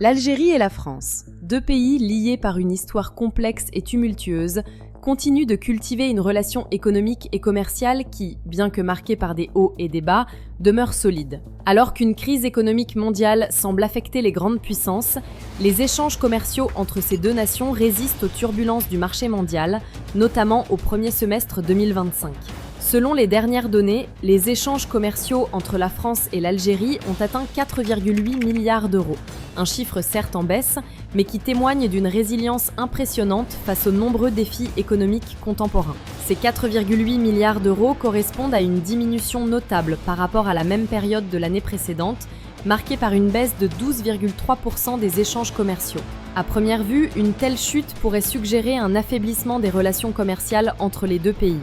L'Algérie et la France, deux pays liés par une histoire complexe et tumultueuse, continuent de cultiver une relation économique et commerciale qui, bien que marquée par des hauts et des bas, demeure solide. Alors qu'une crise économique mondiale semble affecter les grandes puissances, les échanges commerciaux entre ces deux nations résistent aux turbulences du marché mondial, notamment au premier semestre 2025. Selon les dernières données, les échanges commerciaux entre la France et l'Algérie ont atteint 4,8 milliards d'euros. Un chiffre certes en baisse, mais qui témoigne d'une résilience impressionnante face aux nombreux défis économiques contemporains. Ces 4,8 milliards d'euros correspondent à une diminution notable par rapport à la même période de l'année précédente, marquée par une baisse de 12,3% des échanges commerciaux. À première vue, une telle chute pourrait suggérer un affaiblissement des relations commerciales entre les deux pays.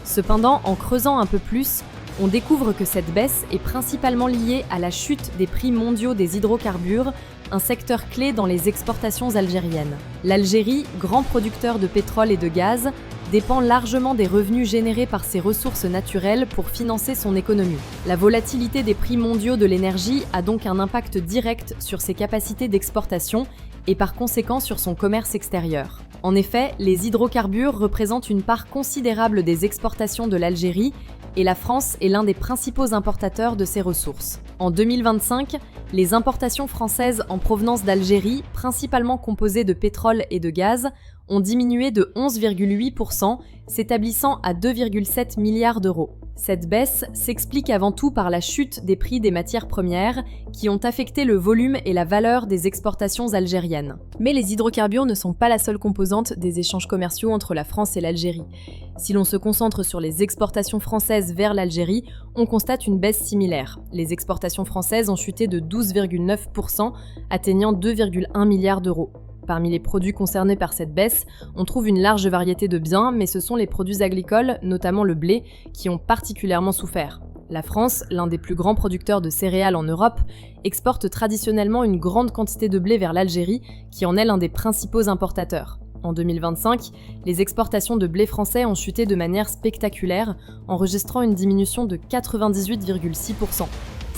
Cependant, en creusant un peu plus, on découvre que cette baisse est principalement liée à la chute des prix mondiaux des hydrocarbures, un secteur clé dans les exportations algériennes. L'Algérie, grand producteur de pétrole et de gaz, dépend largement des revenus générés par ses ressources naturelles pour financer son économie. La volatilité des prix mondiaux de l'énergie a donc un impact direct sur ses capacités d'exportation et par conséquent sur son commerce extérieur. En effet, les hydrocarbures représentent une part considérable des exportations de l'Algérie et la France est l'un des principaux importateurs de ces ressources. En 2025, les importations françaises en provenance d'Algérie, principalement composées de pétrole et de gaz, ont diminué de 11,8%, s'établissant à 2,7 milliards d'euros. Cette baisse s'explique avant tout par la chute des prix des matières premières qui ont affecté le volume et la valeur des exportations algériennes. Mais les hydrocarbures ne sont pas la seule composante des échanges commerciaux entre la France et l'Algérie. Si l'on se concentre sur les exportations françaises vers l'Algérie, on constate une baisse similaire. Les exportations françaises ont chuté de 12,9%, atteignant 2,1 milliards d'euros. Parmi les produits concernés par cette baisse, on trouve une large variété de biens, mais ce sont les produits agricoles, notamment le blé, qui ont particulièrement souffert. La France, l'un des plus grands producteurs de céréales en Europe, exporte traditionnellement une grande quantité de blé vers l'Algérie, qui en est l'un des principaux importateurs. En 2025, les exportations de blé français ont chuté de manière spectaculaire, enregistrant une diminution de 98,6%.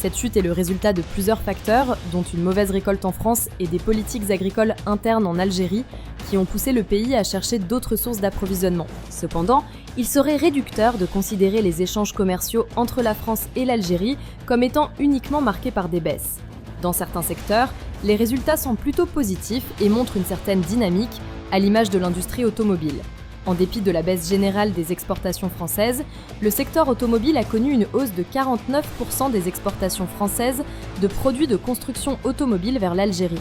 Cette chute est le résultat de plusieurs facteurs, dont une mauvaise récolte en France et des politiques agricoles internes en Algérie, qui ont poussé le pays à chercher d'autres sources d'approvisionnement. Cependant, il serait réducteur de considérer les échanges commerciaux entre la France et l'Algérie comme étant uniquement marqués par des baisses. Dans certains secteurs, les résultats sont plutôt positifs et montrent une certaine dynamique, à l'image de l'industrie automobile. En dépit de la baisse générale des exportations françaises, le secteur automobile a connu une hausse de 49% des exportations françaises de produits de construction automobile vers l'Algérie.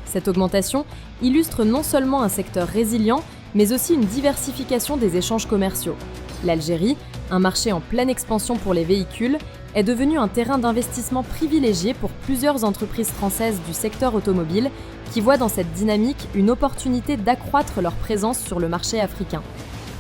Cette augmentation illustre non seulement un secteur résilient, mais aussi une diversification des échanges commerciaux. L'Algérie, un marché en pleine expansion pour les véhicules, est devenu un terrain d'investissement privilégié pour plusieurs entreprises françaises du secteur automobile qui voient dans cette dynamique une opportunité d'accroître leur présence sur le marché africain.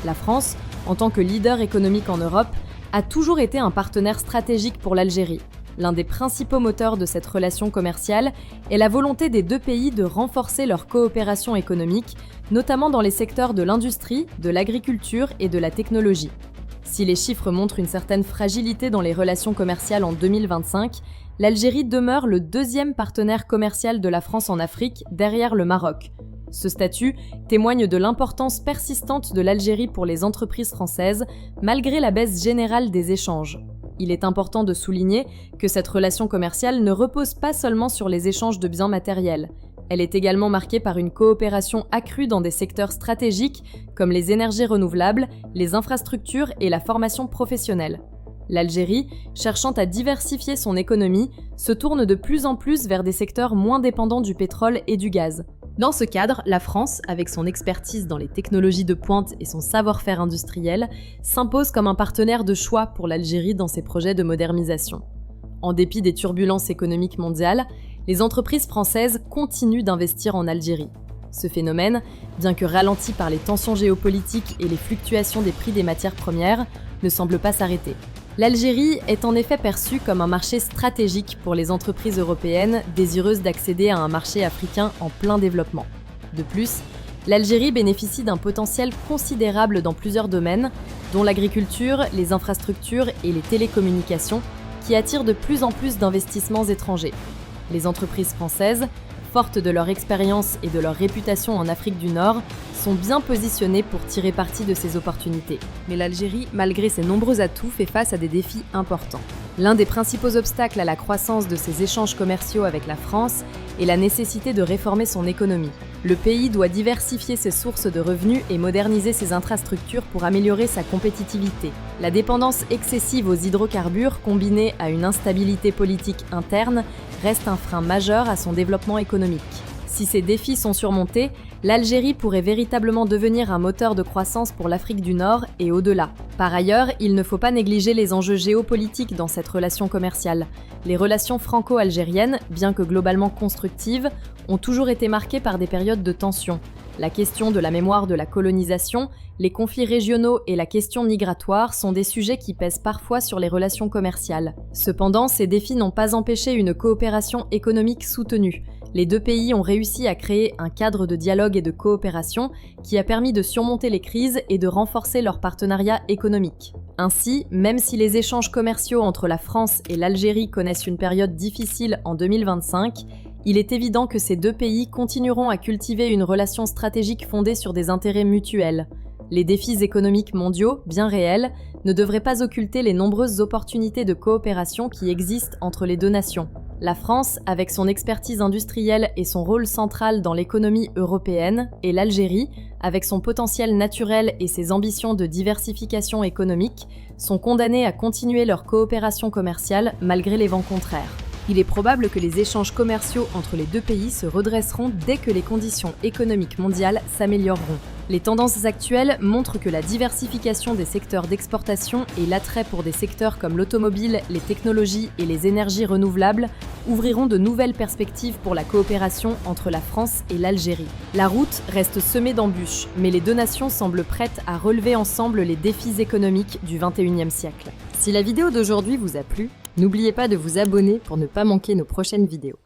La France, en tant que leader économique en Europe, a toujours été un partenaire stratégique pour l'Algérie. L'un des principaux moteurs de cette relation commerciale est la volonté des deux pays de renforcer leur coopération économique, notamment dans les secteurs de l'industrie, de l'agriculture et de la technologie. Si les chiffres montrent une certaine fragilité dans les relations commerciales en 2025, l'Algérie demeure le deuxième partenaire commercial de la France en Afrique, derrière le Maroc. Ce statut témoigne de l'importance persistante de l'Algérie pour les entreprises françaises, malgré la baisse générale des échanges. Il est important de souligner que cette relation commerciale ne repose pas seulement sur les échanges de biens matériels. Elle est également marquée par une coopération accrue dans des secteurs stratégiques comme les énergies renouvelables, les infrastructures et la formation professionnelle. L'Algérie, cherchant à diversifier son économie, se tourne de plus en plus vers des secteurs moins dépendants du pétrole et du gaz. Dans ce cadre, la France, avec son expertise dans les technologies de pointe et son savoir-faire industriel, s'impose comme un partenaire de choix pour l'Algérie dans ses projets de modernisation. En dépit des turbulences économiques mondiales, les entreprises françaises continuent d'investir en Algérie. Ce phénomène, bien que ralenti par les tensions géopolitiques et les fluctuations des prix des matières premières, ne semble pas s'arrêter. L'Algérie est en effet perçue comme un marché stratégique pour les entreprises européennes désireuses d'accéder à un marché africain en plein développement. De plus, l'Algérie bénéficie d'un potentiel considérable dans plusieurs domaines, dont l'agriculture, les infrastructures et les télécommunications, qui attirent de plus en plus d'investissements étrangers. Les entreprises françaises, fortes de leur expérience et de leur réputation en Afrique du Nord, sont bien positionnés pour tirer parti de ces opportunités. Mais l'Algérie, malgré ses nombreux atouts, fait face à des défis importants. L'un des principaux obstacles à la croissance de ses échanges commerciaux avec la France est la nécessité de réformer son économie. Le pays doit diversifier ses sources de revenus et moderniser ses infrastructures pour améliorer sa compétitivité. La dépendance excessive aux hydrocarbures, combinée à une instabilité politique interne, reste un frein majeur à son développement économique. Si ces défis sont surmontés, l'Algérie pourrait véritablement devenir un moteur de croissance pour l'Afrique du Nord et au-delà. Par ailleurs, il ne faut pas négliger les enjeux géopolitiques dans cette relation commerciale. Les relations franco-algériennes, bien que globalement constructives, ont toujours été marquées par des périodes de tension. La question de la mémoire de la colonisation, les conflits régionaux et la question migratoire sont des sujets qui pèsent parfois sur les relations commerciales. Cependant, ces défis n'ont pas empêché une coopération économique soutenue. Les deux pays ont réussi à créer un cadre de dialogue et de coopération qui a permis de surmonter les crises et de renforcer leur partenariat économique. Ainsi, même si les échanges commerciaux entre la France et l'Algérie connaissent une période difficile en 2025, il est évident que ces deux pays continueront à cultiver une relation stratégique fondée sur des intérêts mutuels. Les défis économiques mondiaux, bien réels, ne devraient pas occulter les nombreuses opportunités de coopération qui existent entre les deux nations. La France, avec son expertise industrielle et son rôle central dans l'économie européenne, et l'Algérie, avec son potentiel naturel et ses ambitions de diversification économique, sont condamnées à continuer leur coopération commerciale malgré les vents contraires. Il est probable que les échanges commerciaux entre les deux pays se redresseront dès que les conditions économiques mondiales s'amélioreront. Les tendances actuelles montrent que la diversification des secteurs d'exportation et l'attrait pour des secteurs comme l'automobile, les technologies et les énergies renouvelables ouvriront de nouvelles perspectives pour la coopération entre la France et l'Algérie. La route reste semée d'embûches, mais les deux nations semblent prêtes à relever ensemble les défis économiques du XXIe siècle. Si la vidéo d'aujourd'hui vous a plu, n'oubliez pas de vous abonner pour ne pas manquer nos prochaines vidéos.